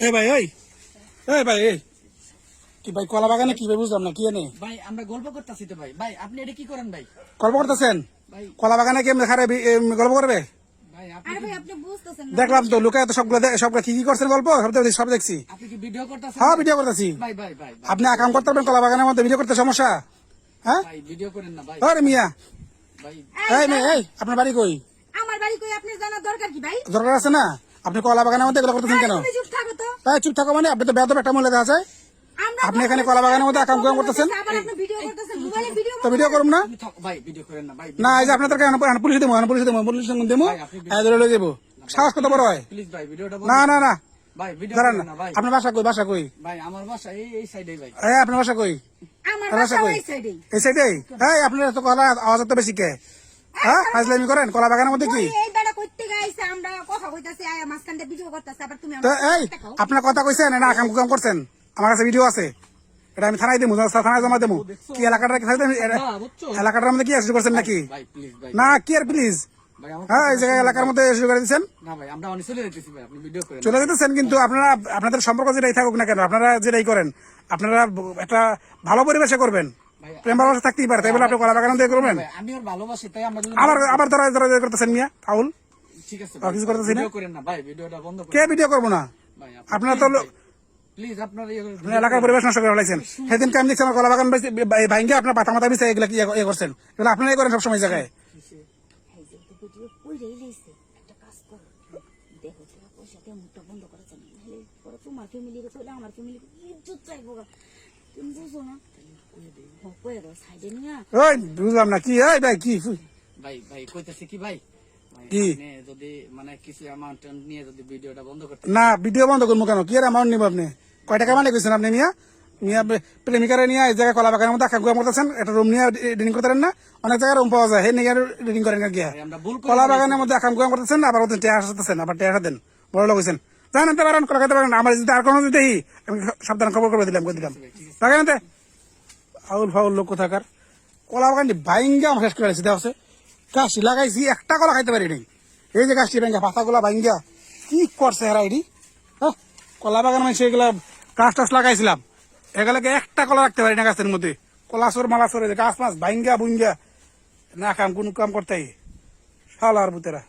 এই ভাই এই ভাই এই কি ভাই কলা বাগানে কি ভাই বুঝলাম না কি এনে ভাই আমরা গল্প করতেছি তো ভাই। ভাই আপনি এটা কি করেন ভাই? গল্প করতেছেন? ভাই কলা বাগানে কেমন খারে গল্প করবে? ভাই আরে ভাই আপনি বুঝতেছেন না। দেখলাম তো লোকে তো সবগুলো কি করছেন গল্প সব দেখছি। আপনি কি ভিডিও করতেছেন? হ্যাঁ ভিডিও করতেছি। ভাই ভাই ভাই আপনি আকাম করতে পারবেন কলা বাগানের মধ্যে ভিডিও করতে সমস্যা? হ্যাঁ ভাই ভিডিও করেন না ভাই। আরে মিয়া ভাই এই মেয়ে এই আপনার বাড়ি কই? আমার বাড়ি কই আপনার জানার দরকার কি ভাই? দরকার আছে না? আপনি কলা বাগানের মধ্যে এগুলো করতেছেন কেন? তুমি চুপ থাকো তো। তাই চুপ থাকো মানে আপনি তো বেয়াদব একটা মহিলা দেখা যায়। আপনি এখানে কলা বাগানের মধ্যে আকাম করতেছেন আবার আপনি ভিডিও করতেছেন, মোবাইলে ভিডিও তো ভিডিও করুন না। তুমি ভাই ভিডিও করেন না ভাই। না এই যে আপনাদের পুলিশে দেবো দেবো ধরে লয়ে যাবো। সাহস কত বড় হয়? প্লিজ ভাই ভিডিওটা না না না ভাই ভিডিও দাঁড়ান করেন না ভাই। আপনার বাসা কই? ভাই আমার বাসা এই সাইডে ভাই। এই আপনার বাসা কই? আমার বাসা বাসা কই? ওই সাইডে। এই সাইডে? এই আপনার তো কলা আওয়াজ তো বেশি কে? হ্যাঁ ফাজলামি করেন কলা বাগানের মধ্যে কি? এই বেড়া কইতে গাইছে আমরা কথা কইতাছি আয়া মাঝখানটা ভিডিও করতেছে আবার তুমি তো আমার এই আপনার কথা কইছেন না আকাম করছেন? আমার কাছে ভিডিও আছে, এটা আমি থানায় দেবো, থানায় জমা দেবো। কি এলাকাটা এলাকাটার মধ্যে কি শুরু করছেন নাকি? ভাই প্লিজ ভাই। না কি আর প্লিজ ভাই আমার হ্যাঁ এই জায়গায় এলাকার মধ্যে শুরু করে দিচ্ছেন। না ভাই আমরা অনেক চলে যেতেছি ভাই, আপনি ভিডিও করেন। চলে যেতেছেন কিন্তু আপনারা আপনাদের সম্পর্ক যেটাই থাকুক না কেন আপনারা যেটাই করেন আপনারা একটা ভালো পরিবেশে করবেন। প্রেম ভালোবাসা থাকতেই পারে, তাই বলে আপনি কলা বাগান দিয়ে করবেন? ভাই আমি ওর ভালোবাসি তাই আমরা আবার ধরা করতেছেন মিয়া ফাউল। ঠিক আছে আর কিছু করতেছি না। ভিডিও করেন না ভাই, ভিডিওটা বন্ধ কে করেন ভিডিও করবো না? ভাই। আপনারা তো প্লিজ আপনার আপনি এলাকার পরিবেশ নষ্ট করে ফেলাইছেন। সেদিন আমি দেখছি আমার কলা বাগান ভাঙ্গে আপনার পাতা মাথা মিশে এগুলো ইয়ে করছেন, এগুলো আপনারাই করেন সবসময় জায়গায়। এই যে তো ভিডিও কইরেই লইছে একটা কাজ করো দেখো তোরা পয়সা দিয়ে মুখটা বন্ধ করে জানি নাহলে পরে তোমার ফ্যামিলিকে কইলে আমার ফ্যামিলি ইজ্জত চাইবো তুমি বুঝো না কই দাও সাইডে নিয়া ওই বুঝলাম না কি এই ভাই কি ভাই ভাই কইতাছি কি ভাই কি? আপনি যদি মানে কিছু অ্যামাউন্ট নিয়ে যদি ভিডিওটা বন্ধ করতে না ভিডিও বন্ধ করবো কেন? কি আর অ্যামাউন্ট নিব আপনি? কয় টাকা মানে কইছেন আপনি মিয়া? মিয়া প্রেমিকারে নিয়ে এই জায়গায় কলা বাগানের মধ্যে আঁকা করতেছেন, একটা রুম নিয়ে রিডিং করতেন না? অনেক জায়গায় রুম পাওয়া যায়, হে নিয়ে রিডিং করেন গিয়া ভাই আমরা ভুল করে কলা বাগানের মধ্যে আকাম করতেছেন, আবার ওদের টেয়া আসতেছেন, আবার টেয়া দেন বড় লোক হয়েছেন। জানেন তো পারেন কলা খাইতে পারেন, আমার যদি আর কোনো যদি আমি সাবধান খবর করে দিলাম বাগানে ফাউল ফাউল লোক কোথাকার। কলা বাগান বাইঙ্গা আমার শেষ করে দিয়েছি দেওয়া গাছটি লাগাইছি একটা কলা খাইতে পারি নাই। এই যে গাছটি ভাঙ্গা পাতাগুলা ভাঙ্গা কি করছে হেরা এটি। হ্যাঁ কলা বাগান মানে সেগুলা গাছ টাছ লাগাইছিলাম, এগুলোকে একটা কলা রাখতে পারি না গাছের মধ্যে। কলা চোর মালা চোর গাছ মাছ ভাঙ্গা বুঙ্গা না কাম কোন কাম করতে শালার বুতেরা।